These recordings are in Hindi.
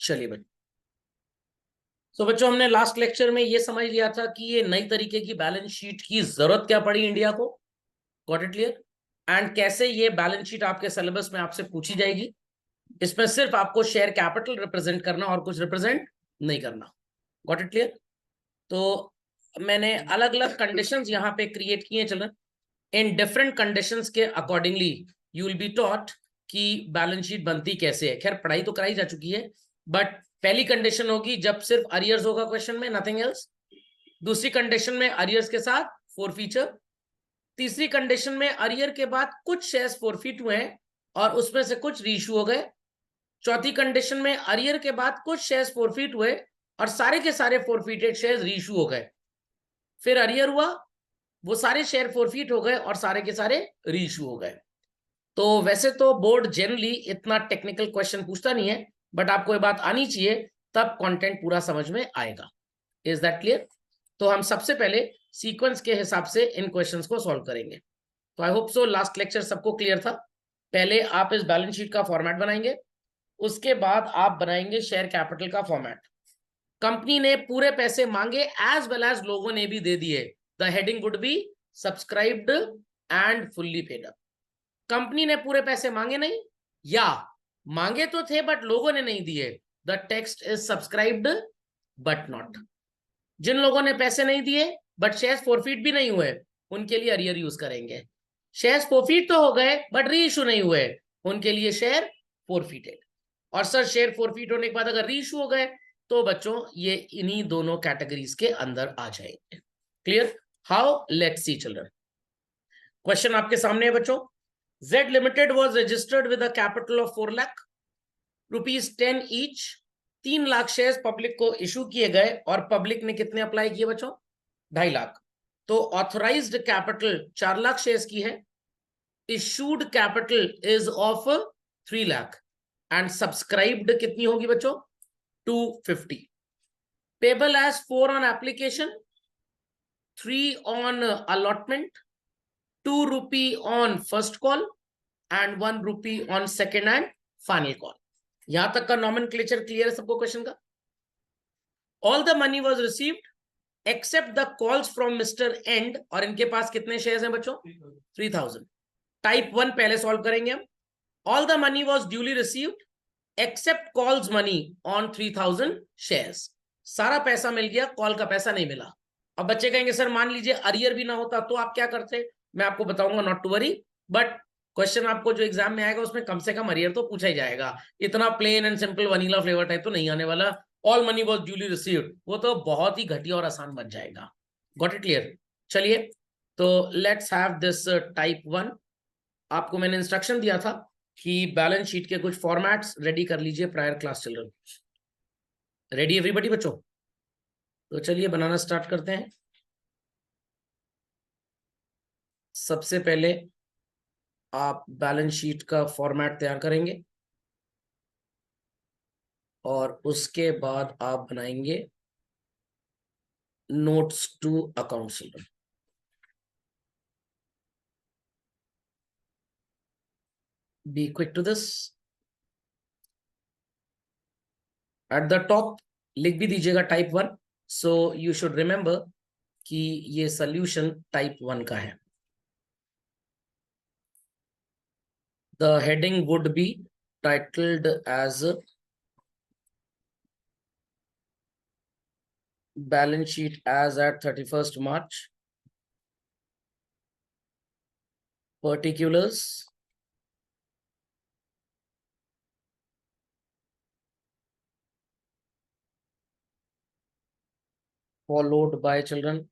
चलिए भाई। तो बच्चों हमने लास्ट लेक्चर में ये समझ लिया था कि ये नई तरीके की बैलेंस शीट की जरूरत क्या पड़ी इंडिया को। Got it clear? एंड कैसे ये बैलेंस शीट आपके सिलेबस में आपसे पूछी जाएगी। इसमें सिर्फ आपको शेयर कैपिटल रिप्रेजेंट करना और कुछ रिप्रेजेंट नहीं करना। Got it clear? तो मैंने अलग अलग कंडीशंस यहाँ पे क्रिएट किए चिल्ड्रन। इन डिफरेंट कंडीशंस के accordingly you will be taught कि बैलेंस शीट बनती कैसे है। खैर पढ़ाई तो कराई जा चुकी है, बट पहली कंडीशन होगी जब सिर्फ अरियर्स होगा क्वेश्चन में, नथिंग एल्स। दूसरी कंडीशन में अरियर्स के साथ फोरफीचर। तीसरी कंडीशन में अरियर के बाद कुछ शेयर्स फोरफीट हुए हैं और उसमें से कुछ रीइश्यू हो गए। चौथी कंडीशन में अरियर के बाद कुछ शेयर्स फोरफीट हुए और सारे के सारे फोरफीटेड शेयर्स रीइश्यू हो गए। फिर अरियर हुआ, वो सारे शेयर फोरफीट हो गए और सारे के सारे रीइश्यू हो गए। तो वैसे तो बोर्ड जनरली इतना टेक्निकल क्वेश्चन पूछता नहीं है, बट आपको ये बात आनी चाहिए, तब कंटेंट पूरा समझ में आएगा। Is that clear? तो हम सबसे पहले सीक्वेंस के हिसाब से इन क्वेश्चंस को सॉल्व करेंगे। तो I hope so last lecture सबको क्लियर था। पहले आप इस बैलेंस शीट का फॉर्मेट बनाएंगे, उसके बाद आप बनाएंगे शेयर कैपिटल का फॉर्मेट। कंपनी ने पूरे पैसे मांगे एज वेल एज लोगों ने भी दे दिए। The heading would be subscribed and fully paid up. Company ने पूरे पैसे मांगे नहीं, या मांगे तो थे बट लोगों ने नहीं दिए। The text is subscribed but not. जिन लोगों ने पैसे नहीं दिए बट शेयर्स फोरफीट भी नहीं हुए, उनके लिए अरियर यूज करेंगे। शेयर्स फोरफीट तो हो गए बट री इशू नहीं हुए, उनके लिए शेयर फोरफीटेड। और सर शेयर फोरफीट होने के बाद अगर री इशू हो गए तो बच्चों ये इन्हीं दोनों कैटेगरीज के अंदर आ जाएंगे। Clear? How? Let's see children. Question आपके सामने है बच्चों। Z Limited was registered with a capital of 4 lakh rupees 10 each। 3 lakh shares public को इशू किए गए और पब्लिक ने कितने अप्लाई किए बच्चों? 2.5 लाख। तो ऑथराइज्ड कैपिटल 4 लाख शेयर्स की है। Issued capital is of 3 lakh and subscribed कितनी होगी बच्चों? 250। Payable as 4 on application, 3 on allotment, 2 rupee on first call and 1 rupee on second and final call. यहां तक का नॉमेनक्लेचर क्लियर है सबको क्वेश्चन का? All the money was received except the calls from mister and. और इनके पास कितने शेयर्स हैं बच्चों? 3000। टाइप 1 पहले सॉल्व करेंगे हम। All the money was duly received accept calls money on 3000 shares. सारा पैसा मिल गया, कॉल का पैसा नहीं मिला। अब बच्चे कहेंगे सर मान लीजिए अरियर भी ना होता तो आप क्या करते? मैं आपको बताऊंगा, not to worry. But question आपको जो एग्जाम में आएगा उसमें कम से कम अरियर तो पूछा ही जाएगा। इतना plain and simple vanilla flavour type तो नहीं आने वाला। All money was duly received वो तो बहुत ही घटिया और आसान बन जाएगा। Got it clear? चलिए तो लेट्स हैव दिस टाइप 1। आपको मैंने इंस्ट्रक्शन दिया था कि बैलेंस शीट के कुछ फॉर्मेट्स रेडी कर लीजिए prior class children. Ready everybody बच्चों? तो चलिए बनाना स्टार्ट करते हैं। सबसे पहले आप बैलेंस शीट का फॉर्मेट तैयार करेंगे और उसके बाद आप बनाएंगे notes to account children. Be quick to this. At the top लिख भी दीजिएगा type 1, so you should remember कि ये सॉल्यूशन टाइप 1 का है। The heading would be titled as balance sheet as at 31st March, particulars, followed by children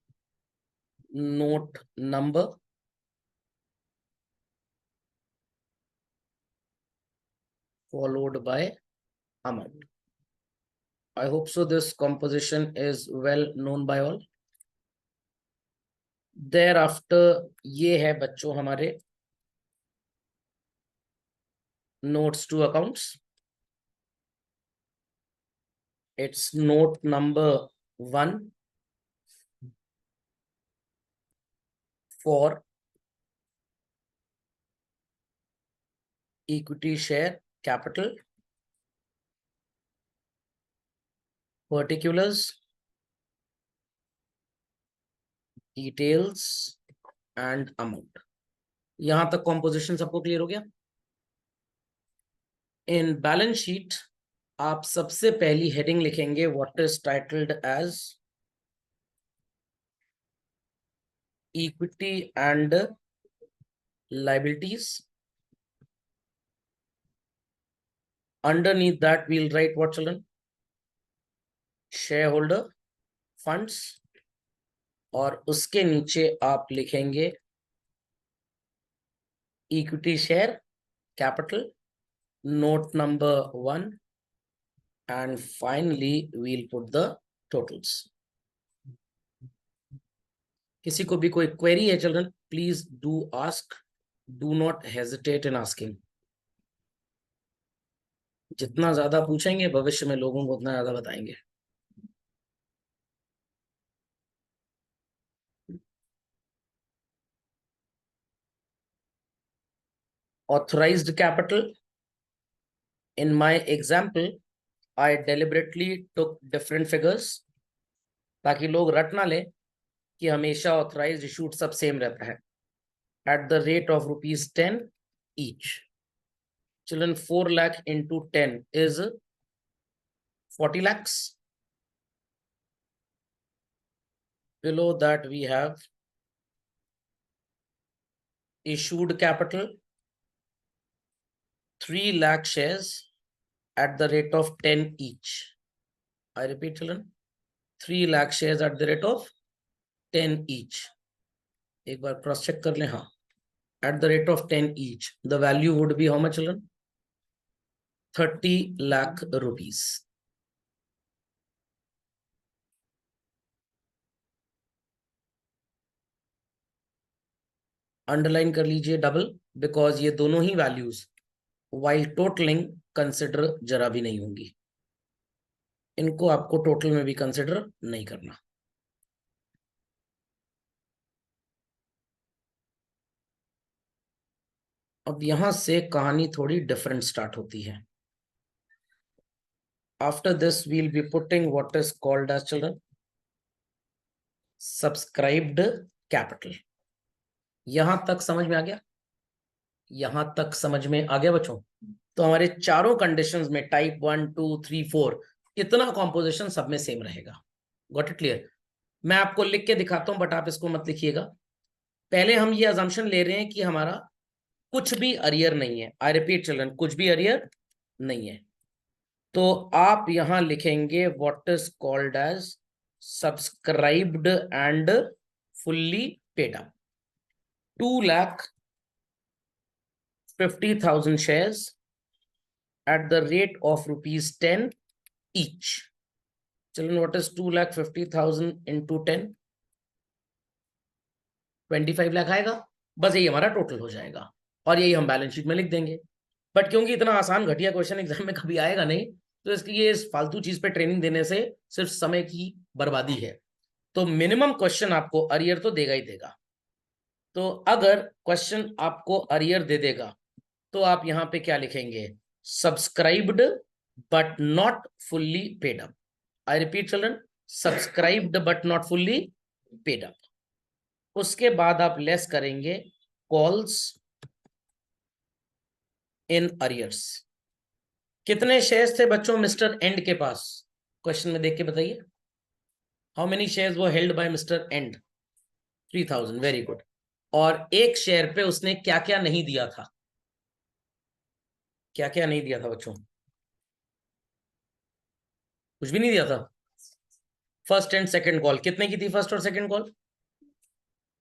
note number, followed by amount. I hope so this composition is well known by all. Thereafter ये है बच्चों हमारे notes to accounts. It's note number 1 for equity share capital, particulars, details and amount. यहां तक कॉम्पोजिशन सबको क्लियर हो गया? इन बैलेंस शीट आप सबसे पहली हेडिंग लिखेंगे what is titled as equity and liabilities. Underneath that we'll write what, children? Shareholder funds. और उसके नीचे आप लिखेंगे equity share capital, note number 1 and finally we'll put the totals. किसी को भी कोई क्वेरी है children, please do ask, do not hesitate in asking. जितना ज्यादा पूछेंगे भविष्य में लोगों को उतना ज्यादा बताएंगे. Authorized capital. In my example, I deliberately took different figures ताकि लोग रट ना ले कि हमेशा ऑथराइज्ड इशूड सब सेम रहता है. At the rate of ₹10 each. Children, 4 lakh into 10 is 40 lakhs. Below that we have issued capital 3 lakh shares at the rate of 10 each. I repeat, children, 3 lakh shares at the rate of 10 each. एक बार क्रॉस चेक कर लें. हाँ, at the rate of 10 each. The value would be how much, children? 30 lakh rupees. Underline कर लीजिए डबल, बिकॉज ये दोनों ही वैल्यूज वाइल टोटलिंग कंसिडर जरा भी नहीं होंगी. इनको आपको टोटल में भी कंसिडर नहीं करना. अब यहां से कहानी थोड़ी डिफरेंट स्टार्ट होती है. After this will be putting what is called as, children, subscribed capital. यहां तक समझ में आ गया? यहां तक समझ में आ गया बच्चों? तो हमारे चारों कंडीशंस में टाइप 1, 2, 3, 4 इतना कॉम्पोजिशन सब में सेम रहेगा. Got it clear? मैं आपको लिख के दिखाता हूं बट आप इसको मत लिखिएगा. पहले हम ये अजम्पशन ले रहे हैं कि हमारा कुछ भी अरियर नहीं है. आई रिपीट चिल्ड्रन, कुछ भी अरियर नहीं है. तो आप यहां लिखेंगे what is called as subscribed and fully paid up. 2,50,000 shares at the rate of ₹10 each. Children, what is 2,50,000 into 10? 25 lakh आएगा. बस यही हमारा टोटल हो जाएगा और यही हम बैलेंस शीट में लिख देंगे. बट क्योंकि इतना आसान घटिया क्वेश्चन एग्जाम में कभी आएगा नहीं, तो इसलिए इस फालतू चीज पे ट्रेनिंग देने से सिर्फ समय की बर्बादी है. तो मिनिमम क्वेश्चन आपको अरियर तो देगा ही देगा. तो अगर क्वेश्चन आपको अरियर दे देगा तो आप यहां पे क्या लिखेंगे? Subscribed but not fully paid up. I repeat children, subscribed but not fully paid up. उसके बाद आप लेस करेंगे कॉल्स इन अरियर्स. कितने शेयर्स थे बच्चों मिस्टर एंड के पास? क्वेश्चन में देख के बताइए. हाउ मेनी शेयर्स वो held by mister and? 3,000. Very good. और एक शेयर पे उसने क्या क्या नहीं दिया था? क्या क्या नहीं दिया था बच्चों? कुछ भी नहीं दिया था. फर्स्ट एंड सेकंड कॉल कितने की थी? फर्स्ट और सेकंड कॉल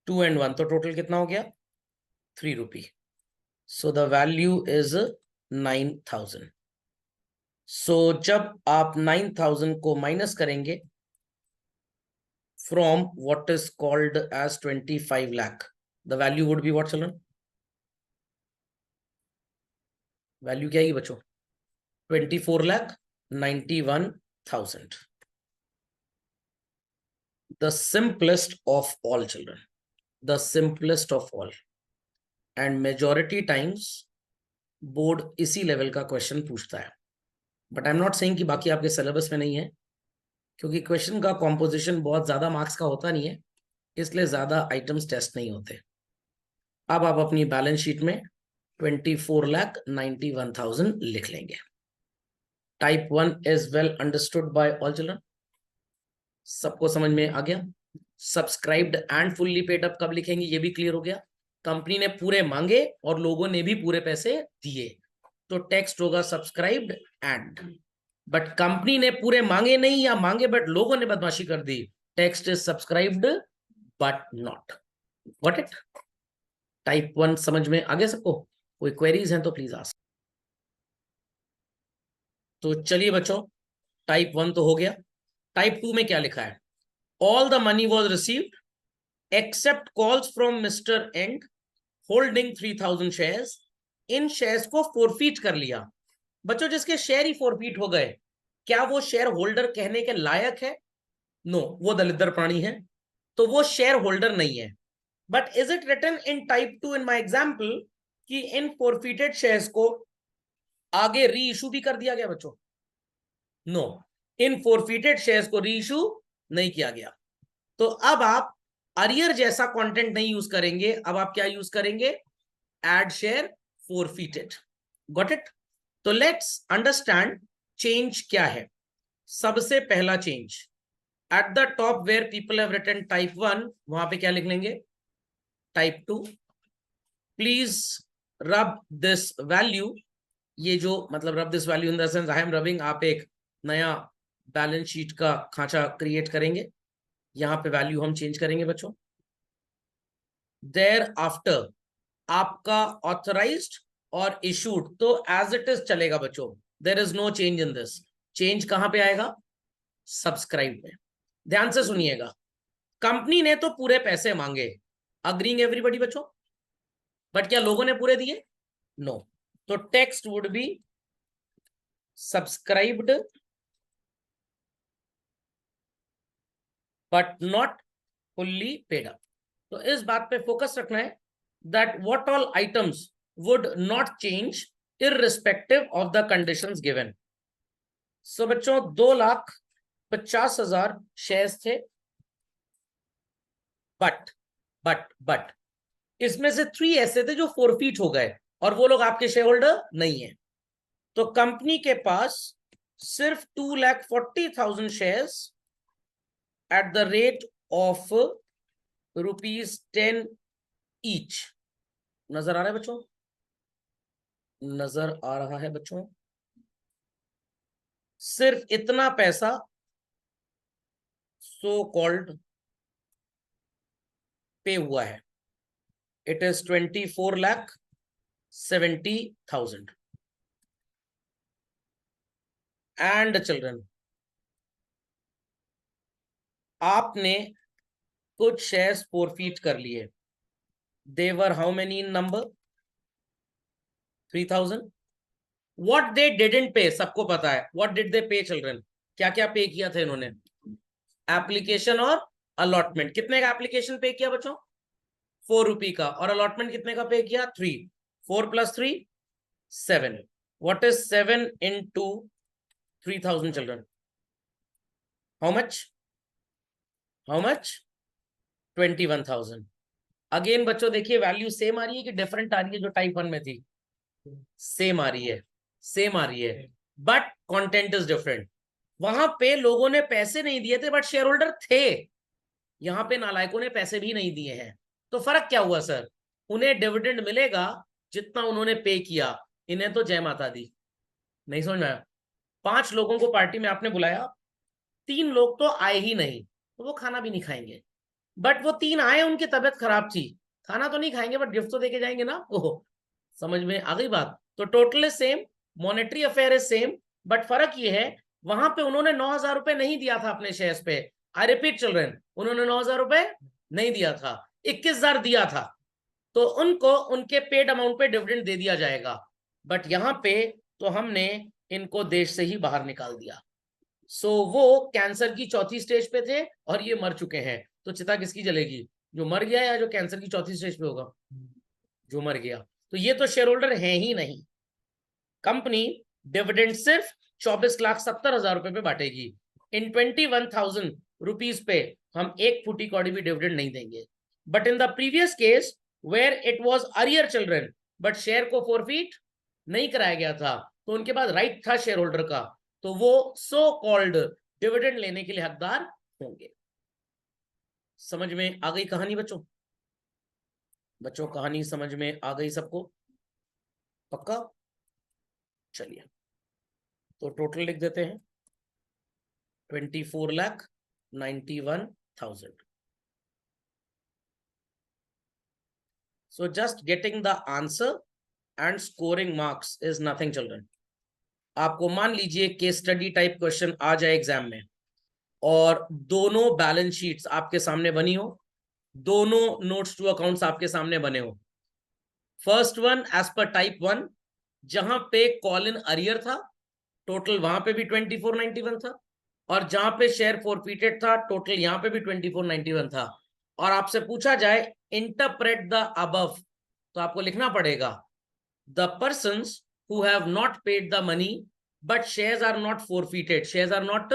2 and 1, तो टोटल कितना हो गया? ₹3. So the value is 9,000. So जब आप 9,000 को माइनस करेंगे from what is called as 25 lakh, the value would be what children? Value क्या है बच्चों? 24,91,000. The simplest of all, children, the simplest of all. And majority times board इसी लेवल का क्वेश्चन पूछता है. But I am not saying कि बाकी आपके सिलेबस में नहीं है. क्योंकि क्वेश्चन का कॉम्पोजिशन बहुत ज्यादा मार्क्स का होता नहीं है, इसलिए ज्यादा आइटम्स टेस्ट नहीं होते। अब आप अपनी बैलेंस शीट में 24,91,000 लिख लेंगे। Type 1 is well understood by all children, सबको समझ में आ गया। Subscribed and fully paid up कब लिखेंगे ये भी क्लियर हो गया। कंपनी ने पूरे मांगे और लोगों ने भी पूरे पैसे दिए, तो टेक्स्ट होगा सब्सक्राइब्ड एंड। बट कंपनी ने पूरे मांगे नहीं या मांगे बट लोगों ने बदमाशी कर दी, text is subscribed but not. Got it? Type 1 समझ में आ गया सबको? कोई क्वेरीज हैं तो प्लीज आस्क। तो चलिए बच्चों, टाइप 1 तो हो गया। टाइप 2 में क्या लिखा है? All the money was received accept calls from mister and holding 3,000 shares. In shares को फोरफीट कर लिया। बच्चों जिसके शेयर ही फोरफीट हो गए, क्या वो शेयर होल्डर कहने के लायक है? नो, वो दलिद्र प्राणी है, तो वो शेयर होल्डर नहीं है। But is it written in type 2 in my example कि इन फोरफीटेड शेयर्स को आगे री इशू भी कर दिया गया? बच्चों नो, इन फोरफीटेड शेयर्स को री इशू नहीं किया गया। तो अब आप अरियर जैसा कंटेंट नहीं यूज करेंगे, अब आप क्या यूज करेंगे? Add share forfeited. Got it? तो लेट्स अंडरस्टैंड चेंज क्या है। सबसे पहला change, at the top where people have written type 1, वहां पे क्या लिख लेंगे? Type 2 please rub this value. ये जो मतलब rub this value in the sense I am rubbing, आप एक नया बैलेंस शीट का खांचा क्रिएट करेंगे, यहां पे वैल्यू हम चेंज करेंगे बच्चों। देयर आफ्टर आपका ऑथराइज्ड और इशूड तो एज इट इज चलेगा बच्चों, there is no change in this. Change कहां पे आएगा? सब्सक्राइब में। ध्यान से सुनिएगा, कंपनी ने तो पूरे पैसे मांगे, अग्रीइंग एवरीबॉडी बच्चों, बट क्या लोगों ने पूरे दिए? नो। तो text would be subscribed but not fully paid up. तो इस बात पे फोकस रखना है that what all items would not change irrespective of the conditions given. So बच्चों 2,50,000 शेयर्स थे, बट इसमें से 3 ऐसे थे जो फोरफीट हो गए और वो लोग आपके शेयर होल्डर नहीं है। तो कंपनी के पास सिर्फ 2,40,000 shares at the rate of ₹10 each. नजर आ रहा है बच्चों? नजर आ रहा है बच्चों? सिर्फ इतना पैसा सो कॉल्ड पे हुआ है। इट इज 24,70,000 एंड चिल्ड्रन, आपने कुछ शेयर्स फोरफीट कर लिए। They were how many in number? 3,000। What they didn't pay सबको पता है। व्हाट डिड दे पे चिल्ड्रन? क्या क्या पे किया था इन्होंने? एप्लीकेशन और अलॉटमेंट। कितने का एप्लीकेशन पे किया बच्चों? ₹4 का। और अलॉटमेंट कितने का पे किया? 3। 4 + 3 7। What is 7 into 3,000 children? How much? How much? 21,000। Again बच्चों देखिए, वैल्यू सेम आ रही है कि डिफरेंट आ रही है? जो टाइप 1 में थी सेम आ रही है, सेम आ रही है, बट कंटेंट इज डिफरेंट। वहां पे लोगों ने पैसे नहीं दिए थे बट शेयर होल्डर थे, यहां पे नालायकों ने पैसे भी नहीं दिए हैं। तो फर्क क्या हुआ सर? उन्हें डिविडेंड मिलेगा जितना उन्होंने पे किया, इन्हें तो जय माता दी। नहीं समझ में आया? 5 लोगों को पार्टी में आपने बुलाया, 3 लोग तो आए ही नहीं, तो वो खाना भी नहीं खाएंगे। बट वो 3 आए, उनकी तबियत खराब थी, खाना तो नहीं खाएंगे बट गिफ्ट तो देके जाएंगे ना। ओह, समझ में आ गई बात? तो total is same, monetary affair is same, but फर्क ये है वहां पे उन्होंने 9,000 रुपए नहीं दिया था अपने शेयर्स पे। आई रिपीट चिल्ड्रन, उन्होंने 9,000 रुपए नहीं दिया था, 21,000 दिया था, तो उनको उनके पेड अमाउंट पे डिविडेंड दे दिया जाएगा। बट यहां पे तो हमने इनको देश से ही बाहर निकाल दिया। सो वो कैंसर की चौथी स्टेज पे थे और ये मर चुके हैं, तो चिता किसकी जलेगी? जो मर गया या जो कैंसर की चौथी स्टेज पे होगा? जो मर गया। तो ये तो शेयर होल्डर है ही नहीं। कंपनी डिविडेंड सिर्फ 24,70,000 रुपए पे बांटेगी। इन 21,000 रुपीज पे हम एक फुटी कौड़ी भी डिविडेंड नहीं देंगे। But in the previous case where it was earlier children but share को फोरफीट नहीं कराया गया था, तो उनके पास राइट था शेयर होल्डर का, तो वो सो कॉल्ड डिविडेंड लेने के लिए हकदार होंगे। समझ में आ गई कहानी बच्चों? बच्चों कहानी समझ में आ गई सबको? पक्का? चलिए तो टोटल लिख देते हैं 24,91,000। So just getting the answer and scoring marks is nothing children. आपको मान लीजिए केस स्टडी टाइप क्वेश्चन आ जाए एग्जाम में और दोनों बैलेंस शीट्स आपके सामने बनी हो, दोनों नोट्स टू अकाउंट्स आपके सामने बने हो। फर्स्ट वन एज पर टाइप 1 जहां पे कॉल इन अरियर था, टोटल वहां पे भी 2491 था, और जहां पे शेयर फॉरफीटेड था टोटल यहां पे भी 2491 था। और आपसे पूछा जाए इंटरप्रेट द अबव, तो आपको लिखना पड़ेगा the persons who have not paid the money but shares are not forfeited, shares are not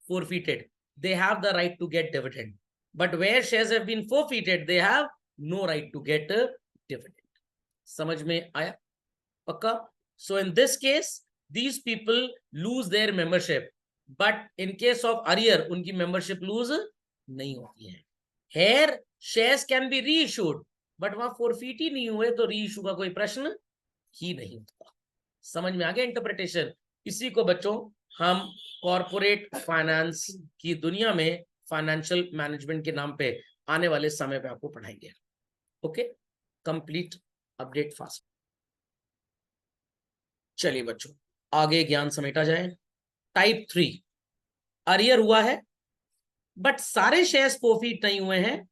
forfeited, they have the right to get dividend, but where shares have been forfeited they have no right to get a dividend. समझ में आया? पक्का? So in this case these people lose their membership, but in case of arrear उनकी membership lose नहीं होती है। Here shares can be reissued, but वहां forfeit ही नहीं हुए तो reissue का कोई प्रश्न ही नहीं होता। समझ में आ गया इंटरप्रिटेशन? इसी को बच्चों हम कॉर्पोरेट फाइनेंस की दुनिया में फाइनेंशियल मैनेजमेंट के नाम पे आने वाले समय पे आपको पढ़ाएंगे। Okay, complete update fast. चलिए बच्चों आगे ज्ञान समेटा जाए। टाइप 3 अरियर हुआ है बट सारे शेयर्स फोरफीट नहीं हुए हैं,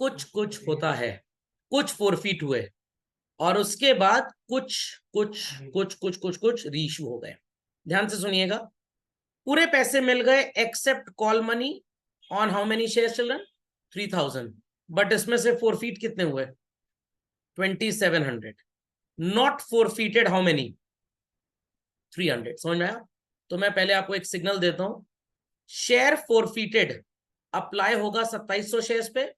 कुछ कुछ होता है, कुछ फोरफीट हुए और उसके बाद कुछ कुछ कुछ कुछ कुछ कुछ रीइश्यू हो गए। ध्यान से सुनिएगा, पूरे पैसे मिल गए except call money on how many shares children? 3,000, but इसमें से फोरफीट कितने हुए? 2,700। Not forfeited how many? 300। समझ में आया? तो मैं पहले आपको एक सिग्नल देता हूं, शेयर फोरफीटेड अप्लाई होगा 2,700 शेयर्स पे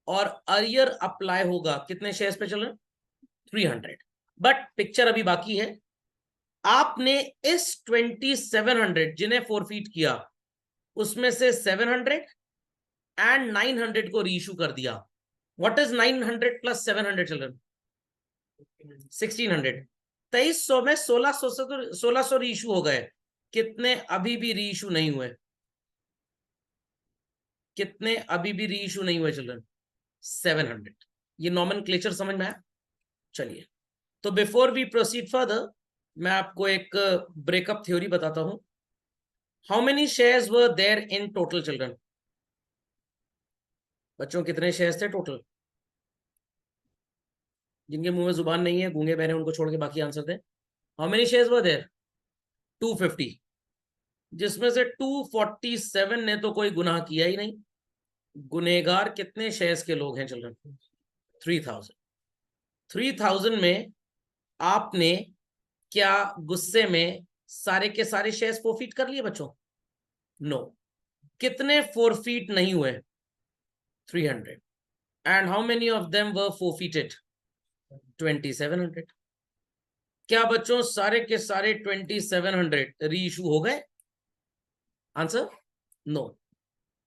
और अरियर अप्लाई होगा कितने शेयर्स पे चिल्ड्रन? 300। बट पिक्चर अभी बाकी है। आपने इस 2,700 जिन्हें फोरफीट किया उसमें से 700 एंड 900 को रीइश्यू कर दिया। What is 900 plus 700 children? 1,600। 2,300 में 1,600 से तो 1,600 रीइश्यू हो गए, कितने अभी भी रीइश्यू नहीं हुए? कितने अभी भी रीइश्यू नहीं हुए चिल्ड्रन? 700। ये नॉमेनक्लेचर समझ में आया? चलिए तो बिफोर वी प्रोसीड फर्दर मैं आपको एक ब्रेकअप थ्योरी बताता हूं। How many shares were there in total children? बच्चों कितने शेयर्स थे टोटल? जिनके मुंह में जुबान नहीं है, गूंगे बहरे, उनको छोड़ के बाकी आंसर दें। How many shares were there? 250, जिसमें से 247 ने तो कोई गुनाह किया ही नहीं। गुनेगार कितने शेयर्स के लोग हैं चिल्ड्रन? 3,000। 3,000 में आपने क्या गुस्से में सारे के सारे शेयर्स फोरफीट कर लिए बच्चों? नो। कितने फोरफीट नहीं हुए? 300। And how many of them were forfeited? 2,700। क्या बच्चों सारे के सारे 2,700 रीइश्यू हो गए? Answer no.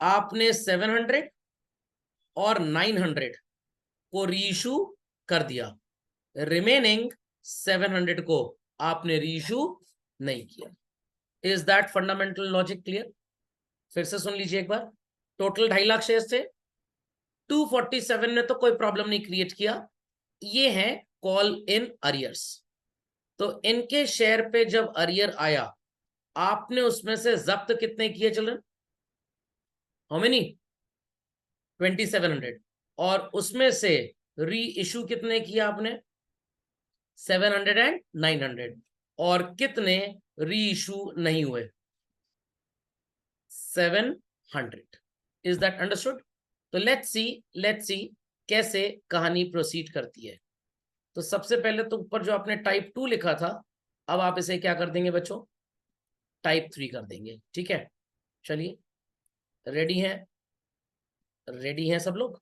आपने 700 और 900 को रीइश्यू कर दिया, रिमेनिंग 700 को आपने रीइश्यू नहीं किया। Is that fundamental logic clear? फिर से सुन लीजिए एक बार। टोटल 2.5 लाख शेयर्स थे, 247 ने तो कोई प्रॉब्लम नहीं क्रिएट किया, ये है कॉल इन अरियर्स। तो इनके शेयर पे जब अरियर आया आपने उसमें से जब्त कितने किए चिल्ड्रन? How many? 2,700। और उसमें से री इशू कितने किया आपने? 700 एंड 900। और कितने री इशू नहीं हुए? 700। Is that understood? तो लेट्स सी कैसे कहानी प्रोसीड करती है। तो सबसे पहले तो ऊपर जो आपने टाइप 2 लिखा था, अब आप इसे क्या कर देंगे बच्चों? टाइप 3 कर देंगे। ठीक है, चलिए, रेडी हैं? रेडी हैं सब लोग?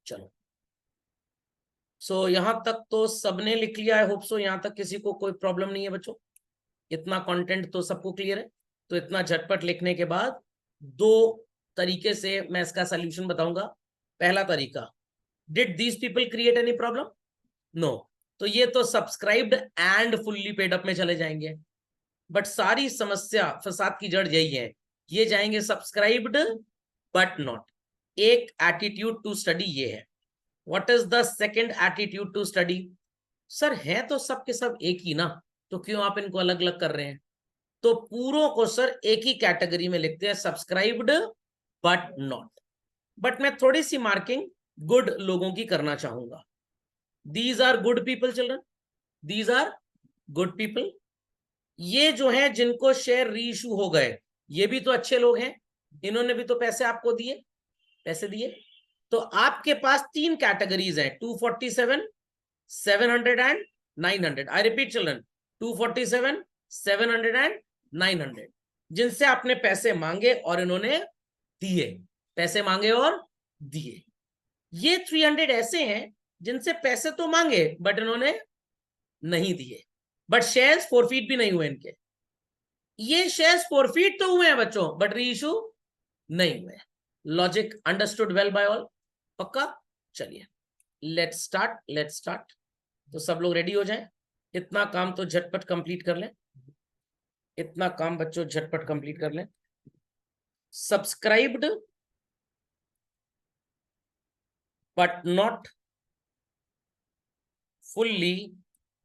चलो, यहां तक तो सबने लिख लिया, आई होप सो। यहां तक किसी को कोई प्रॉब्लम नहीं है बच्चों? इतना कंटेंट तो सबको क्लियर है? तो इतना झटपट लिखने के बाद दो तरीके से मैं इसका सॉल्यूशन बताऊंगा। पहला तरीका, did these people create any problem? No. तो ये तो subscribed and fully paid up में चले जाएंगे, बट सारी समस्या फसाद की जड़ यही है, ये जाएंगे सब्सक्राइब्ड बट नॉट। एक एटीट्यूड टू स्टडी ये है। What is the second attitude to study? Sir है तो सब के सब एक ही ना, तो क्यों आप इनको अलग अलग कर रहे हैं? तो पूरों को सर एक ही कैटेगरी में लिखते हैं, सब्सक्राइब्ड बट नॉट। बट मैं थोड़ी सी मार्किंग गुड लोगों की करना चाहूंगा। These are good people children, these are good people. ये जो है जिनको शेयर री इशू हो गए, ये भी तो अच्छे लोग हैं, इन्होंने भी तो पैसे आपको दिए, पैसे दिए। तो आपके पास तीन कैटेगरीज हैं, 247, 700 and 900। I repeat children, 247, 700 and 900, जिनसे आपने पैसे मांगे और इन्होंने दिए, पैसे मांगे और दिए। ये 300 ऐसे हैं जिनसे पैसे तो मांगे बट इन्होंने नहीं दिए, बट शेयर्स फॉरफीट भी नहीं हुए इनके। ये शेयर्स फॉरफीट तो हुए हैं बच्चों, बट री इशू नहीं हुए। Logic understood well by all? पक्का? चलिए, लेट्स स्टार्ट, लेट्स स्टार्ट। तो सब लोग रेडी हो जाएं। इतना काम तो झटपट कंप्लीट कर लें, इतना काम बच्चों झटपट कंप्लीट कर लें। Subscribed but not fully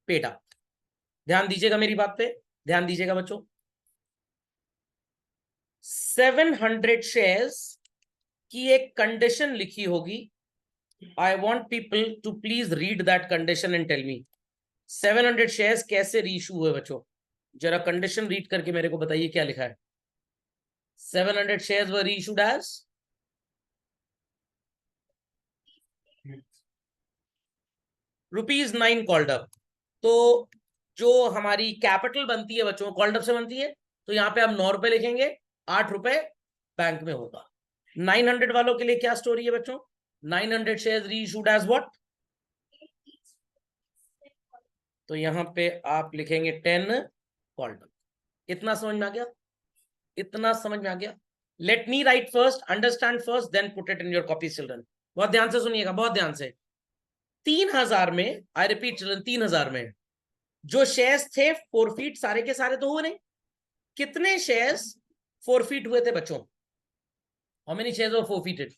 paid up. ध्यान दीजिएगा मेरी बात पे, ध्यान दीजिएगा बच्चों। 700 शेयर्स की एक कंडीशन लिखी होगी। I want people to please read that condition and tell me 700 shares कैसे रीइशू हुए बच्चों। जरा कंडीशन रीड करके मेरे को बताइए क्या लिखा है। 700 shares were reissued as ₹9 called up. तो जो हमारी कैपिटल बनती है बच्चों, कॉल्ड अप से बनती है, तो यहाँ पे हम 9 रुपए लिखेंगे, 8 रुपए बैंक में होगा। 900 वालों के लिए क्या स्टोरी है बच्चों? 900 शेयर्स रीइशूड एज व्हाट? तो यहाँ पे आप लिखेंगे 10 कॉल्ड अप। इतना समझ में आ गया? इतना समझ में आ गया? Let me write first, understand first, then put it in your copy children. बहुत ध्यान से सुनिएगा, बहुत ध्यान से। 3000 में, आई रिपीट चिल्ड्रन, 3000 में जो शेयर्स थे फॉरफीट सारे के सारे तो हुए नहीं। कितने शेयर्स फॉरफीट हुए थे बच्चों? How many shares were forfeited?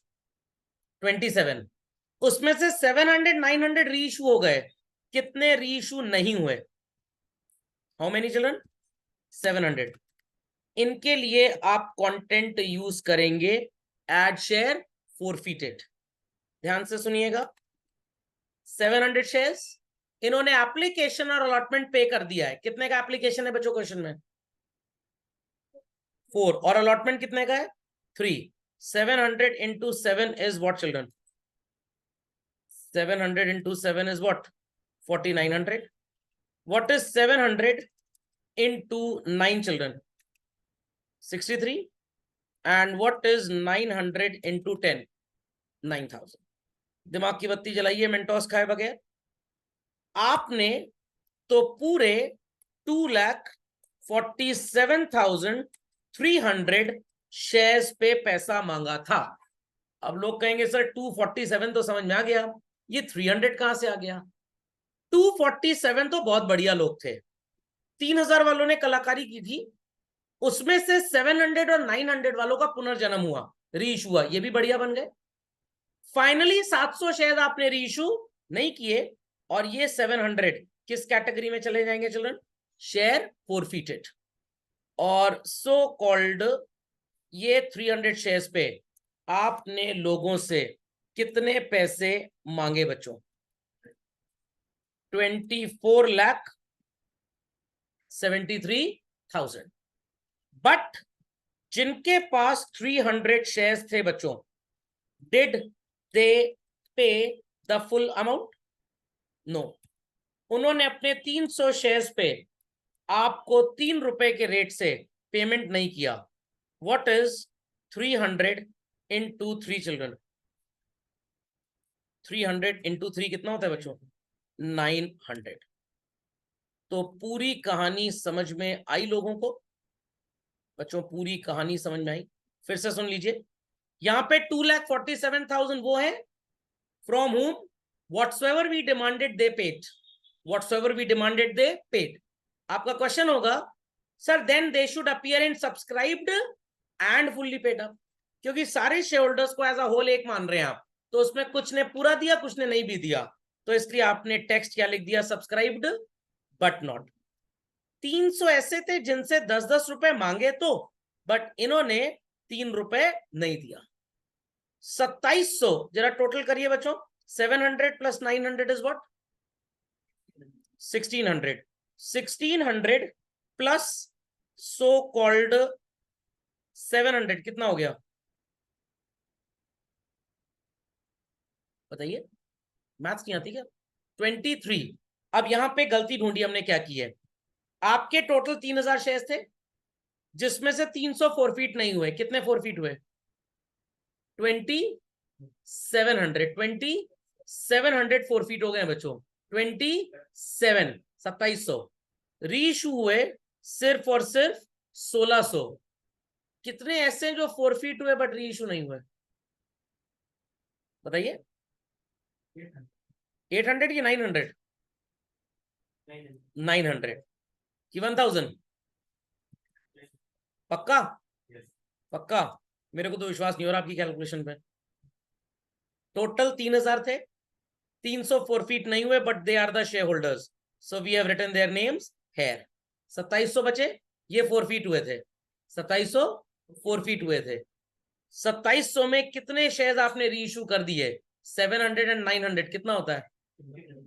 27। उसमें से 700 900 री इशू हो गए, कितने री इशू नहीं हुए? How many children? 700। इनके लिए आप कंटेंट यूज करेंगे एड शेयर फॉरफीटेड। ध्यान से सुनिएगा। 700 शेयर्स, इन्होंने एप्लीकेशन और अलॉटमेंट पे कर दिया है। कितने का एप्लीकेशन है बच्चों क्वेश्चन में? 4, और अलॉटमेंट कितने का है? 3। 700 into 7 is what children? 700 into 7 is what? 4900. What is 700 into 9 children? 63. And what is 900 into 10? 9000. दिमाग की बत्ती जलाइए मेंटोस खाए बगैर। आपने तो पूरे 2,47,300 शेयर्स पे पैसा मांगा था। अब लोग कहेंगे सर 247 तो समझ में आ गया, ये 300 कहां से आ गया? 247 तो बहुत बढ़िया लोग थे, 3000 वालों ने कलाकारी की थी, उसमें से 700 और 900 वालों का पुनर्जन्म हुआ, रीइशू हुआ, ये भी बढ़िया बन गए। फाइनली 700 शेयर आपने रीइशू नहीं किए, और ये 700 किस कैटेगरी में चले जाएंगे चिल्ड्रन? शेयर फॉरफीटेड। और सो कॉल्ड ये 300 शेयर्स पे आपने लोगों से कितने पैसे मांगे बच्चों? 24,73,000। बट जिनके पास 300 शेयर्स थे बच्चों, डिड दे पे द फुल अमाउंट? नो। उन्होंने अपने 300 शेयर्स पे आपको 3 रुपए के रेट से पेमेंट नहीं किया। What is 300 into 3 children? 300 into 3 कितना होता है बच्चों? 900। तो पूरी कहानी समझ में आई लोगों को? बच्चों पूरी कहानी समझ में आई? फिर से सुन लीजिए, यहां पे 2,47,000 वो है from whom whatsoever we demanded they paid, whatsoever we demanded they paid। आपका क्वेश्चन होगा sir then they should appear in subscribed and fully paid up, क्योंकि सारे शेयर होल्डर्स को एज अ होल एक मान रहे हैं आप, तो उसमें कुछ ने पूरा दिया कुछ ने नहीं भी दिया, तो इसलिए आपने टेक्स्ट क्या लिख दिया? Subscribed but not. 300 ऐसे थे जिनसे 10-10 रुपए मांगे तो, बट इन्होंने 3 रुपए नहीं दिया। 2700 जरा टोटल करिए बच्चों, 700 plus 900 is what? 1600। 1600 plus so called 700 कितना हो गया? बताइए, मैथ्स नहीं आती क्या? 23। अब यहां पे गलती ढूंढी हमने, क्या की है? आपके टोटल 3000 शेयर्स थे जिसमें से 300 फोरफीट नहीं हुए, कितने फोरफीट हुए? 2700 फोरफीट हो गए बच्चों, 2700। रीइशू हुए सिर्फ और सिर्फ 1600। कितने ऐसे जो फोरफीट हुए बट रीइशू नहीं हुए? बताइए। 800 की 900? 900 की 1000? पक्का? पक्का? मेरे को तो विश्वास नहीं हो रहा आपकी कैलकुलेशन पे। टोटल 3000 थे, 300 फोरफीट नहीं हुए but they are the share holders, so we have written their names here. 2700 बचे, ये फोरफीट हुए थे, 2700 फोरफीट हुए थे। 2700 में कितने शेयर्स आपने रीइशू कर दिए? 700 एंड 900 कितना होता है?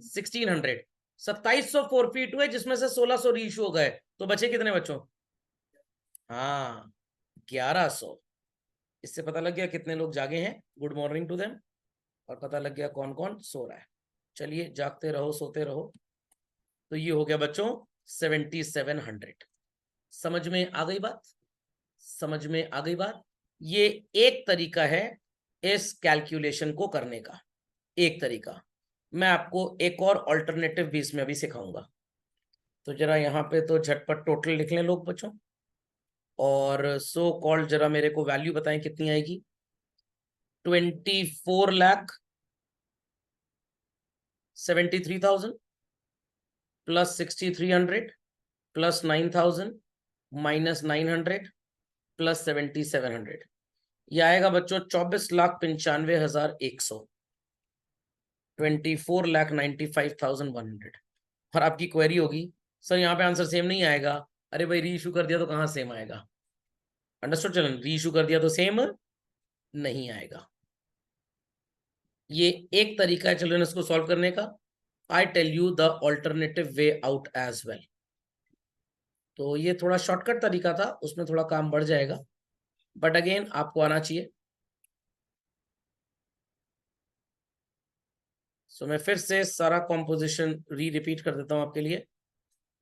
1600। 2700 फोरफीट हुए जिसमें से 1600 रीइशू हो गए, तो बचे कितने बच्चों? हाँ, 1100। इससे पता लग गया कितने लोग जागे हैं, गुड मॉर्निंग टू देम, और पता लग गया कौन कौन सो रहा है। चलिए, जागते रहो सोते रहो। तो ये हो गया बच्चों 7700। समझ में आ गई बात? समझ में आ गई बात? ये एक तरीका है इस कैलकुलेशन को करने का, एक तरीका। मैं आपको एक और ऑल्टरनेटिव भी इसमें अभी सिखाऊंगा। तो जरा यहाँ पे तो झटपट टोटल लिख लें लोग बच्चों, और सो कॉल्ड जरा मेरे को वैल्यू बताएं कितनी आएगी? 24,73,000 प्लस 6,300 प्लस 9,000 माइनस 900 प्लस 7,700, यह आएगा बच्चों 24,95,100। 24,95,100। और आपकी क्वेरी होगी सर यहाँ पे आंसर सेम नहीं आएगा। अरे भाई, री इशू कर दिया तो कहाँ सेम आएगा? Understood children? री इशू कर दिया तो सेम नहीं आएगा। ये एक तरीका है चिल्ड्रन इसको सॉल्व करने का। I tell you the alternative way out as well. तो ये थोड़ा शॉर्टकट तरीका था, उसमें थोड़ा काम बढ़ जाएगा, बट अगेन आपको आना चाहिए। सो मैं फिर से सारा कॉम्पोजिशन रिपीट कर देता हूं आपके लिए,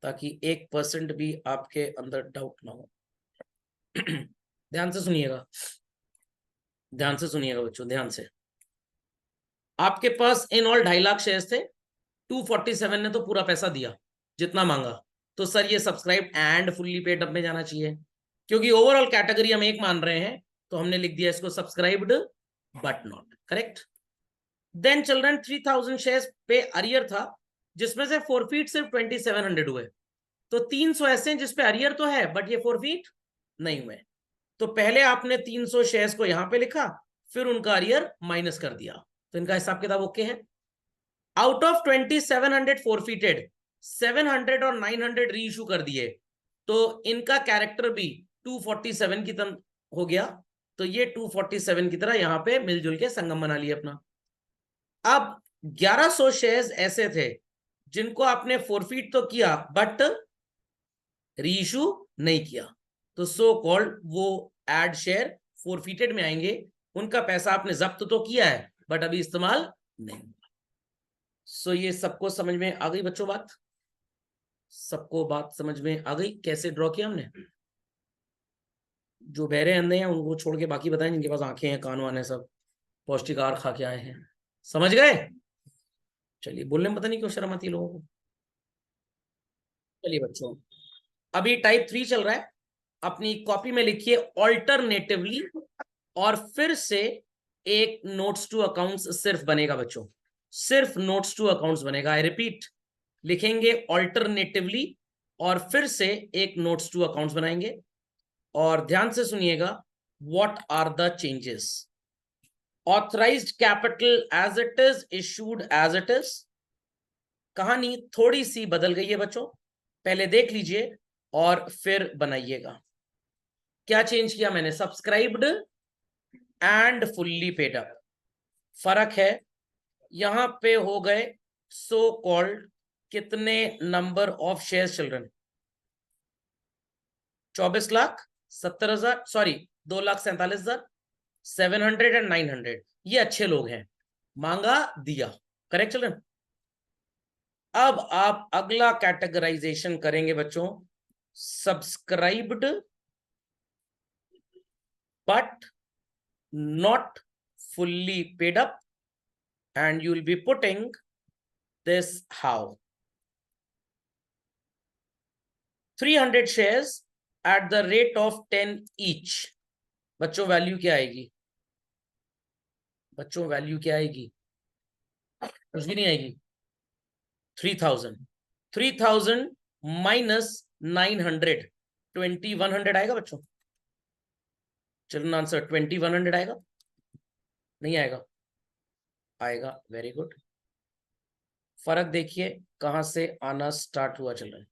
ताकि 1% भी आपके अंदर डाउट ना हो। ध्यान से सुनिएगा, ध्यान से सुनिएगा बच्चों, ध्यान से। आपके पास इन ऑल 2.5 लाख शेयर्स थे, 247 ने तो पूरा पैसा दिया जितना मांगा, तो सर ये subscribe and fully paid up में जाना चाहिए, क्योंकि ओवरऑल कैटेगरी हम एक मान रहे हैं, तो हमने लिख दिया इसको subscribed but not. Correct? Then children 3000 shares पे अरियर था, जिसमें से फोरफीट सिर्फ 2700 हुए, तो 300 ऐसे हैं जिसपे अरियर तो है बट ये फोरफीट नहीं हुए। तो पहले आपने 300 शेयर्स को यहां पे लिखा, फिर उनका अरियर माइनस कर दिया, तो इनका हिसाब किताब ओके है। आउट ऑफ 2700 फोरफीटेड, 700 और 900 री इशू कर दिए, तो इनका कैरेक्टर भी 247 की तरह हो गया, तो ये 247 की तरह यहां पे मिलजुल के संगम बना लिया अपना। अब 1100 शेयर्स ऐसे थे जिनको आपने फोरफीट तो किया बट रीइशू नहीं किया, तो सो कॉल्ड वो एड शेयर फोरफीटेड में आएंगे। उनका पैसा आपने जब्त तो किया है बट अभी इस्तेमाल नहीं। सो ये सबको समझ में आ गई बच्चों बात? सबको बात समझ में आ गई कैसे ड्रॉ किया हमने? जो बहरे अंधे हैं उनको छोड़ के बाकी बताएं, जिनके पास आंखें हैं कान वान है, सब पौष्टिक आहार खा के आए हैं। समझ गए? चलिए, बोलने में पता नहीं क्यों शर्म आती है लोगों को। चलिए बच्चों, अभी टाइप 3 चल रहा है। अपनी कॉपी में लिखिए ऑल्टरनेटिवली, और फिर से एक नोट्स टू अकाउंट्स सिर्फ बनेगा बच्चों, सिर्फ नोट्स टू अकाउंट्स बनेगा। आई रिपीट, लिखेंगे ऑल्टरनेटिवली और फिर से एक नोट्स टू अकाउंट्स बनाएंगे। और ध्यान से सुनिएगा, what are the changes? Authorised capital as it is, issued as it is. कहानी थोड़ी सी बदल गई है बच्चों, पहले देख लीजिए और फिर बनाइएगा। क्या चेंज किया मैंने? Subscribed and fully paid up. फर्क है, यहां पे हो गए सो कॉल्ड कितने number of share children? 24,70,000, sorry 2,47,000, 700 and 900। ये अच्छे लोग हैं, मांगा दिया। Correct children? अब आप अगला कैटेगराइजेशन करेंगे बच्चों, subscribed but not fully paid up, and you will be putting this how 300 shares at the rate of 10 each। बच्चों वैल्यू क्या आएगी? बच्चों वैल्यू क्या आएगी? कुछ भी नहीं आएगी। 3000, 3000 माइनस 900, 2100 आएगा बच्चों। चिल्ड्रन आंसर 2100 आएगा? नहीं आएगा? आएगा। Very good. फर्क देखिए कहां से आना स्टार्ट हुआ चिल्ड्रन।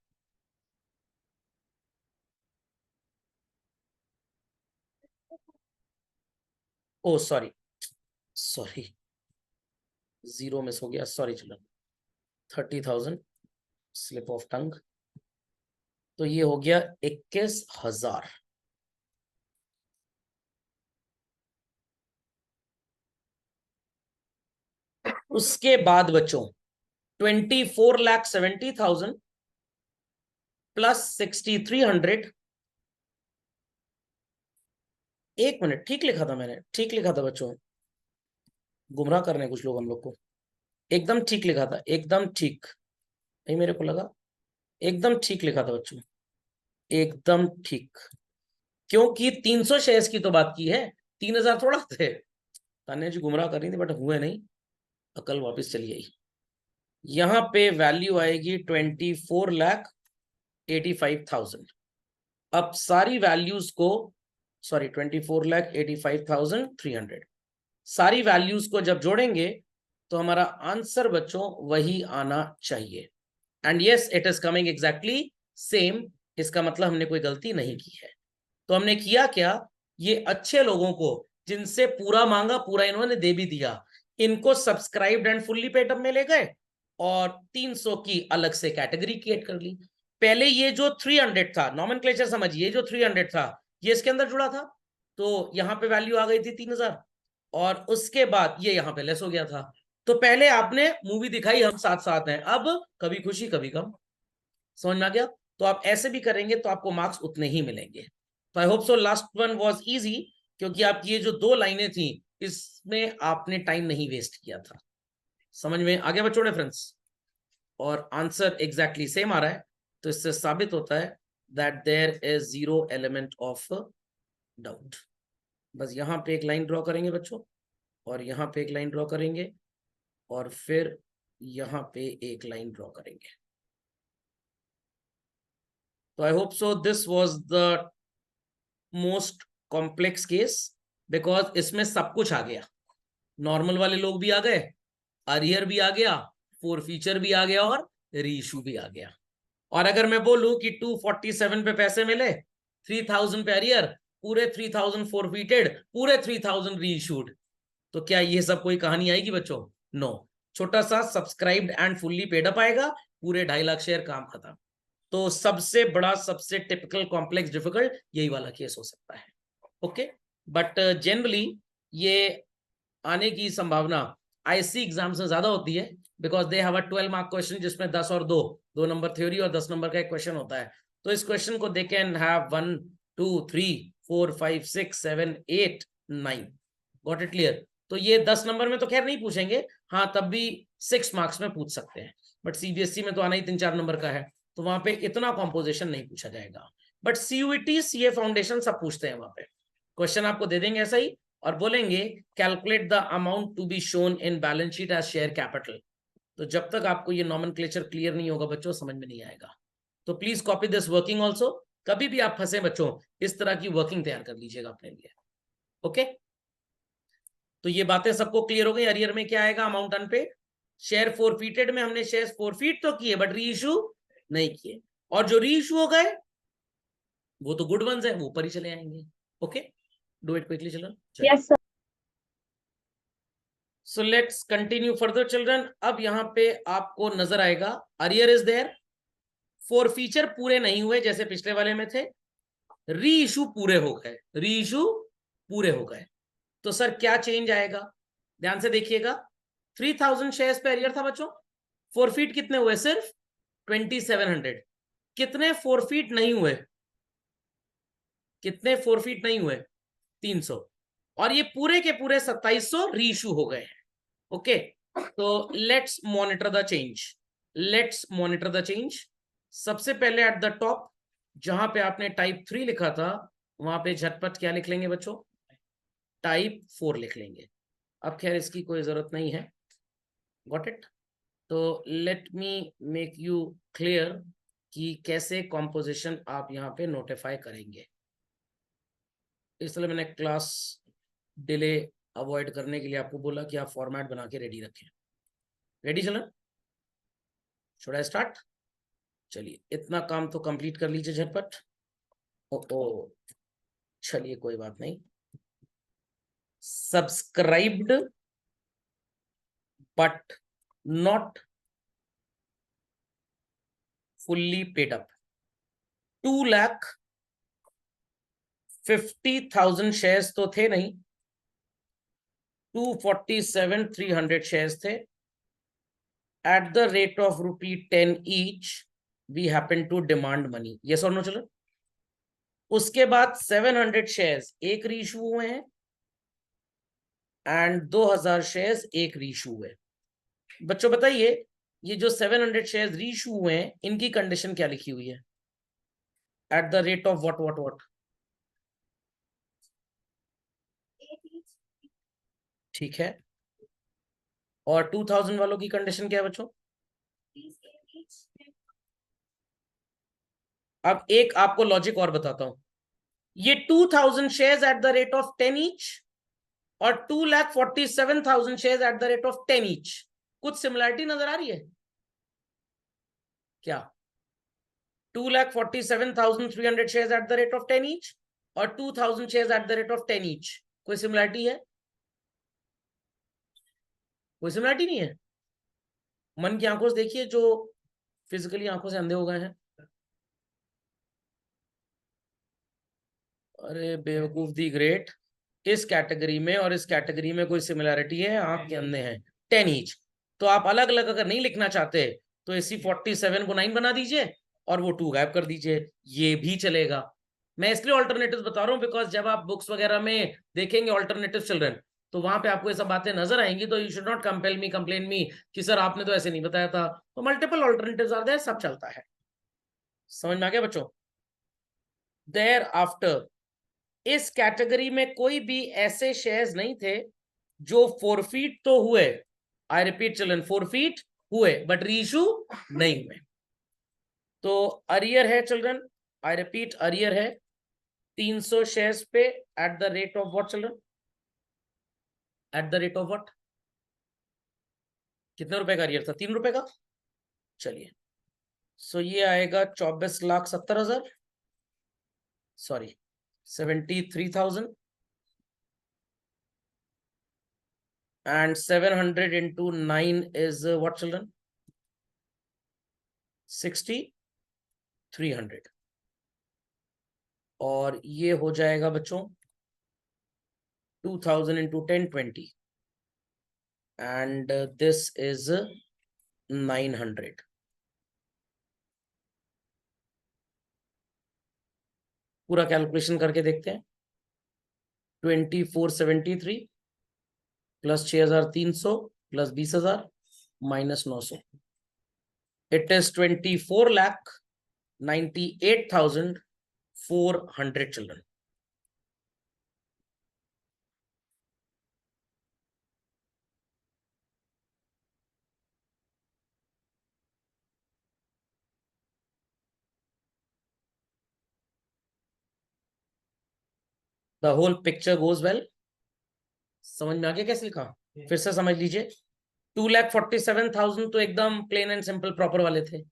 ओ सॉरी, सॉरी, जीरो मिस हो गया, sorry children. 30,000 slip of tongue, तो ये हो गया 21,000। उसके बाद बच्चों 24,70,000 प्लस 6,300। एक मिनट, ठीक लिखा था मैंने, ठीक लिखा था बच्चों, गुमराह कर रहे हैं कुछ लोग हम लोग को। एकदम ठीक लिखा था, एकदम ठीक। नहीं, मेरे को लगा एकदम ठीक लिखा था बच्चों, एकदम ठीक। क्योंकि 300 शेयर्स की तो बात की है, 3,000 थोड़ा थे। तान्या जी गुमराह कर रही थी बट हुए नहीं, अकल वापस चली आई। यहां पे वैल्यू आएगी 24,85,000। अब सारी वैल्यूज को, सॉरी 24,85,300, सारी वैल्यूज को जब जोड़ेंगे तो हमारा आंसर बच्चों वही आना चाहिए। And yes, it is coming exactly same. इसका मतलब हमने कोई गलती नहीं की है। तो हमने किया क्या, ये अच्छे लोगों को जिनसे पूरा मांगा पूरा इन्होंने दे भी दिया, इनको subscribed and fully paid up में ले गए और 300 की अलग से कैटेगरी क्रिएट कर ली। पहले ये जो 300 था, नॉमेनक्लेचर समझिए, जो 300 था ये इसके अंदर जुड़ा था, तो यहां पे वैल्यू आ गई थी 3,000, और उसके बाद ये यहां पे लेस हो गया था। तो पहले आपने मूवी दिखाई हम साथ साथ हैं, अब कभी खुशी कभी गम। समझ में आ गया? तो आप ऐसे भी करेंगे तो आपको मार्क्स उतने ही मिलेंगे। तो I hope so last one was easy, क्योंकि आपकी ये जो 2 लाइनें थी इसमें आपने टाइम नहीं वेस्ट किया था। समझ में आ गया बच्चों डिफरेंस? और आंसर एग्जैक्टली सेम आ रहा है, तो इससे साबित होता है that there is zero element of doubt. बस यहां पे एक लाइन ड्रॉ करेंगे बच्चों, और यहां पे एक लाइन ड्रॉ करेंगे, और फिर यहां पे एक लाइन ड्रॉ करेंगे। तो I hope so this was the most complex case, because इसमें सब कुछ आ गया। नॉर्मल वाले लोग भी आ गए, अरियर भी आ गया, फोर फीचर भी आ गया, और रीइशू भी आ गया। और अगर मैं बोलूं कि 247 पे पैसे मिले, 3,000 पे अरियर, पूरे 3,000 फोरफीटेड, पूरे 3,000 रीइशूड, तो क्या ये सब कोई कहानी आएगी बच्चों? नो। छोटा सा subscribed and fully paid up आएगा, पूरे 2.5 लाख शेयर, काम खत्म। तो सबसे बड़ा, सबसे टिपिकल कॉम्प्लेक्स डिफिकल्ट यही वाला केस हो सकता है। ओके, बट जनरली ये आने की संभावना आईसी एग्जाम्स में ज्यादा होती है, because they have a 12 mark question जिसमें 10 और 2 नंबर थ्योरी और 10 नंबर का एक क्वेश्चन होता है। तो इस क्वेश्चन को they can have 1, 2, 3, 4 5 6 7 8 9। Got it clear? तो ये 10 नंबर में तो खैर नहीं पूछेंगे, हाँ तब भी 6 मार्क्स में पूछ सकते हैं, बट सीबीएसई में तो आना ही 3-4 नंबर का है, तो वहां पे इतना कॉम्पोजिशन नहीं पूछा जाएगा। बट सीयूईटी सीए फाउंडेशन सब पूछते हैं वहां पे। क्वेश्चन आपको दे देंगे ऐसा ही और बोलेंगे calculate the amount to be shown in balance sheet as share capital. तो जब तक आपको ये नॉमेनक्लेचर क्लियर नहीं होगा बच्चों, समझ में नहीं आएगा। तो please copy this working also. कभी भी आप फंसे बच्चों, इस तरह की वर्किंग तैयार कर लीजिएगा अपने लिए। ओके, तो ये बातें सबको क्लियर हो गई। अरियर में क्या आएगा? Amount unpaid. शेयर फोरफीटेड में हमने शेयर फोरफीट तो किए बट री इशू नहीं किए, और जो री इशू हो गए वो तो गुड वंस है, वो ऊपर ही चले आएंगे। Okay, do it quickly children. Yes sir. So let's continue further children. अब यहाँ पे आपको नजर आएगा arrear is there, forfeiture पूरे नहीं हुए जैसे पिछले वाले में थे, री इशू पूरे हो गए, री इशू पूरे हो गए। तो सर क्या चेंज आएगा? ध्यान से देखिएगा। 3000 शेयर्स पे अरियर था बच्चों, फोरफीट कितने हुए? सिर्फ 2700। कितने फोरफीट नहीं हुए? कितने फोरफीट नहीं हुए? 300। और ये पूरे के पूरे 2700 रीइशू हो गए हैं। ओके, तो let's monitor the change, let's monitor the change. सबसे पहले एट द टॉप जहां पे आपने टाइप 3 लिखा था, वहां पे झटपट क्या लिख लेंगे बच्चों? टाइप 4 लिख लेंगे। अब खैर इसकी कोई जरूरत नहीं है। Got it? तो let me make you clear कि कैसे कॉम्पोजिशन आप यहाँ पे नोटिफाई करेंगे। इसलिए मैंने क्लास डिले अवॉइड करने के लिए आपको बोला कि आप फॉर्मेट बना के रेडी रखें। रेडी चलें? Should I start? चलिए, इतना काम तो कंप्लीट कर लीजिए झटपट। ओ चलिए कोई बात नहीं। Subscribed but not fully paid up, 2,50,000 shares तो थे नहीं, 247,300 शेयर्स थे। At the rate of ₹10 each we happen to demand money. Yes और नो? चलो, उसके बाद 700 शेयर्स एक रीइशू हुए हैं एंड 2000 शेयर्स एक रीइशू हुए। बच्चों बताइए, ये जो 700 शेयर्स रीइशू हुए हैं इनकी कंडीशन क्या लिखी हुई है? Eight the rate of what what what? ठीक है, और 2000 वालों की कंडीशन क्या है बच्चों? अब एक आपको लॉजिक और बताता हूं। ये 2000 shares at the rate of 10 each और 2,47,000 shares at the rate of 10 each, कुछ सिमिलरिटी नजर आ रही है क्या? 2,47,300 shares at the rate of 10 each और 2000 shares at the rate of 10 each, कोई सिमिलरिटी है? कोई सिमिलरिटी नहीं है। मन की आंखों से देखिए जो फिजिकली आंखों से अंधे हो गए हैं। अरे बेवकूफ दी ग्रेट, इस कैटेगरी में और इस कैटेगरी में कोई सिमिलरिटी है? आंख के अंधे हैं। 10 ईच। तो आप अलग अलग अगर नहीं लिखना चाहते तो इसी 47 को 9 बना दीजिए और वो 2 गायब कर दीजिए, ये भी चलेगा। मैं इसलिए ऑल्टरनेटिव बता रहा हूँ बिकॉज जब आप बुक्स वगैरह में देखेंगे ऑल्टरनेटिव चिल्ड्रन, तो वहां पे आपको ये सब बातें नजर आएंगी। तो you should not compel me, complain me कि सर आपने तो ऐसे नहीं बताया था। तो मल्टीपल ऑल्टरनेटिव्स आर देयर, सब चलता है। समझ में आ गया बच्चों? देयर आफ्टर इस कैटेगरी में कोई भी ऐसे शेयर्स नहीं थे जो फोरफीट तो हुए, आई रिपीट चिल्ड्रन, फोरफीट हुए बट रीइशू नहीं हुए। तो अरियर है चिल्ड्रन, आई रिपीट अरियर है 300 शेयर्स पे eight the rate of what children? Eight the rate of what? कितने रुपए का अरियर था? 3 रुपए का। चलिए, सो ये आएगा 24,70,000, sorry 73,000 and 700 into 9 is what children? 6,300। और ये हो जाएगा बच्चों 2000 into 10 20 and this is 900। पूरा कैलकुलेशन करके देखते हैं। 2473 plus 6300 plus 20,000 minus 900. It is 24,98,400 children. The whole picture goes well. समझ में आ गया कैसे लिखा? फिर से समझ लीजिए. 2,47,000 तो एकदम प्लेन एंड सिंपल प्रॉपर वाले थे.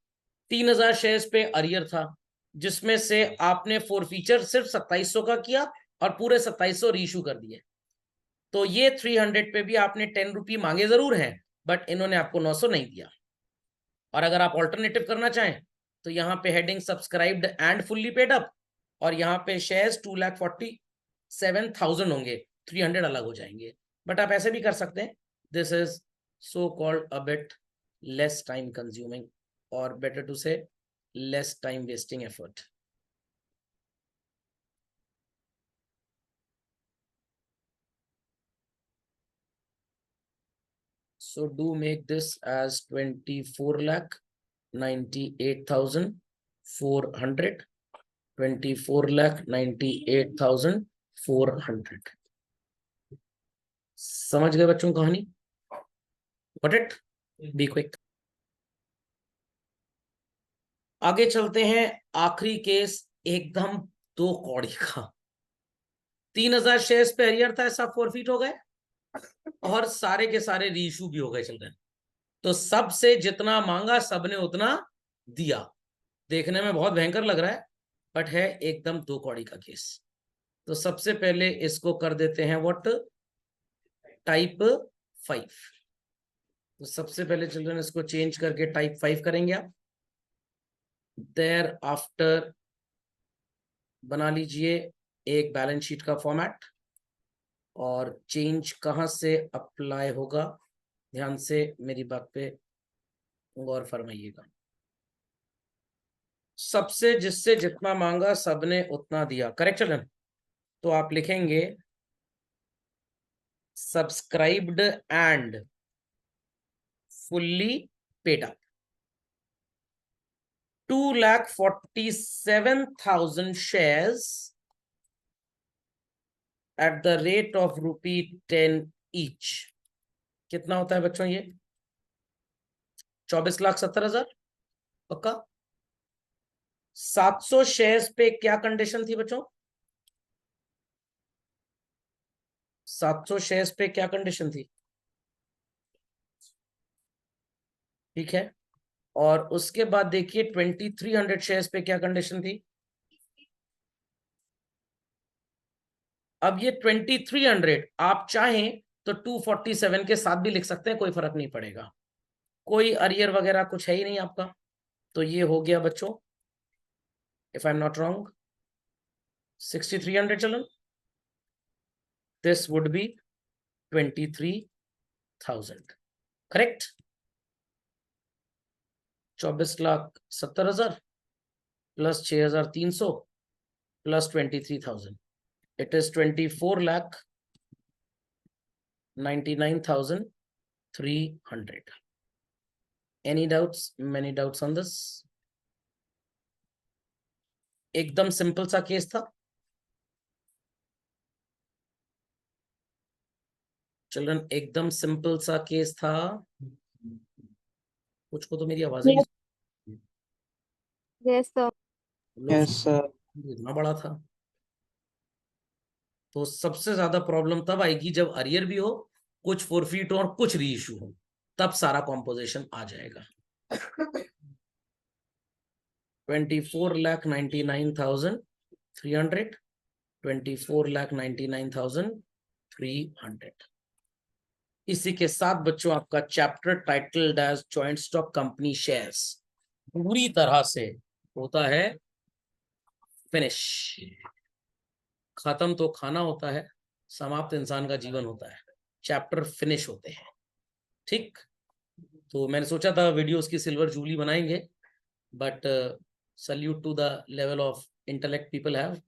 3,000 शेयर्स पे अरियर था, जिसमें से आपने फोर फीचर सिर्फ 2700 का किया और पूरे 2700 रीइशू कर दिए. तो ये 300 पे भी आपने 10 रुपये मांगे जरूर हैं, बट इन्होंने आपको 900 नहीं दिया. और अगर आप ऑल्टरनेटिव करना चाहें तो यहाँ पे heading subscribed and fully paid up, और यहाँ पे शेयर्स 2,47,000 होंगे, 300 अलग हो जाएंगे. बट आप ऐसे भी कर सकते हैं. This is so called a bit less time consuming, और बेटर टू से less time wasting effort. So do make this as 24,98,400. 24,98,400. समझ गए बच्चों कहानी? Got it? Be quick. आगे चलते हैं. आखिरी केस एकदम दो कौड़ी का. 3,000 शेयर्स पे अरियर था, ऐसा फॉरफिट हो गए और सारे के सारे रीइशू भी हो गए चिल्ड्रन. तो सबसे जितना मांगा सबने उतना दिया. देखने में बहुत भयंकर लग रहा है, बट है एकदम दो कौड़ी का केस. तो सबसे पहले इसको कर देते हैं व्हाट, टाइप 5. तो सबसे पहले चिल्ड्रन इसको चेंज करके टाइप 5 करेंगे आप. देयर आफ्टर बना लीजिए एक बैलेंस शीट का फॉर्मेट, और चेंज कहां से अप्लाई होगा, ध्यान से मेरी बात पे गौर फरमाइएगा. सबसे जिससे जितना मांगा सबने उतना दिया. Correct children? तो आप लिखेंगे subscribed and fully paid up. 2,47,000 shares at the rate of ₹10 each. कितना होता है बच्चों ये? 24,70,000 पक्का. 700 शेयर्स पे क्या कंडीशन थी बच्चों? 700 शेयर्स पे क्या कंडीशन थी? ठीक है. और उसके बाद देखिए 2,300 शेयर्स पे क्या कंडीशन थी? अब ये 2,300 आप चाहें तो 247 के साथ भी लिख सकते हैं, कोई फर्क नहीं पड़ेगा. कोई अरियर वगैरह कुछ है ही नहीं आपका. तो ये हो गया बच्चों, if I am not wrong, 6,300 चलो. This would be 23,000. Correct? 24,70,000 plus 6,300 plus 23,000. It is 24,99,300. Any doubts? Many doubts on this? एकदम सिंपल सा केस था चिल्ड्रन, एकदम सिंपल सा केस था. कुछ को तो मेरी आवाज ही Yes, sir. Yes sir. इतना बड़ा था. तो सबसे ज्यादा प्रॉब्लम तब आएगी जब अरियर भी हो, कुछ फोरफीट हो और कुछ री इशू हो, तब सारा कॉम्पोजिशन आ जाएगा. 24,99,300. 24,99,300. इसी के साथ बच्चों आपका chapter titled as joint stock company shares पूरी तरह से होता है फिनिश. खत्म तो खाना होता है, समाप्त इंसान का जीवन होता है. चैप्टर फिनिश होते हैं. ठीक. तो मैंने सोचा था वीडियोस की सिल्वर जूबली बनाएंगे, but salute to the level of intellect people have.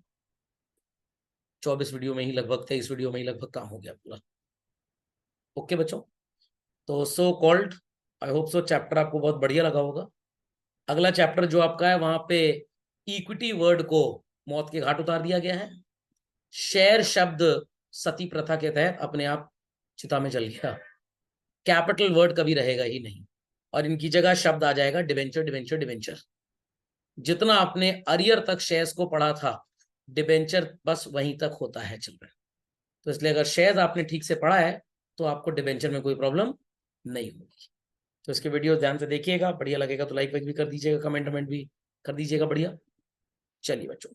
24 video में ही लगभग, 23 वीडियो में ही लगभग काम हो गया पूरा। ओके बच्चों, तो so called, I hope so chapter आपको बहुत बढ़िया लगा होगा। अगला चैप्टर जो आपका है वहां पे इक्विटी वर्ड को मौत के घाट उतार दिया गया है। शेयर शब्द सती प्रथा के तहत अपने आप चिता में जल गया। कैपिटल वर्ड कभी रहेगा ही नहीं, और इनकी जगह शब्द आ जाएगा डिवेंचर डिवेंचर डिवेंचर। जितना आपने अरियर तक शेयर्स को पढ़ा था, डिवेंचर बस वहीं तक होता है चिल्ड्रन। तो इसलिए अगर शेयर्स आपने ठीक से पढ़ा है तो आपको डिवेंचर में कोई प्रॉब्लम नहीं होगी। तो इसके वीडियो ध्यान से देखिएगा, बढ़िया लगेगा तो लाइक वाइक भी कर दीजिएगा, कमेंट भी कर दीजिएगा। बढ़िया, चलिए बच्चों।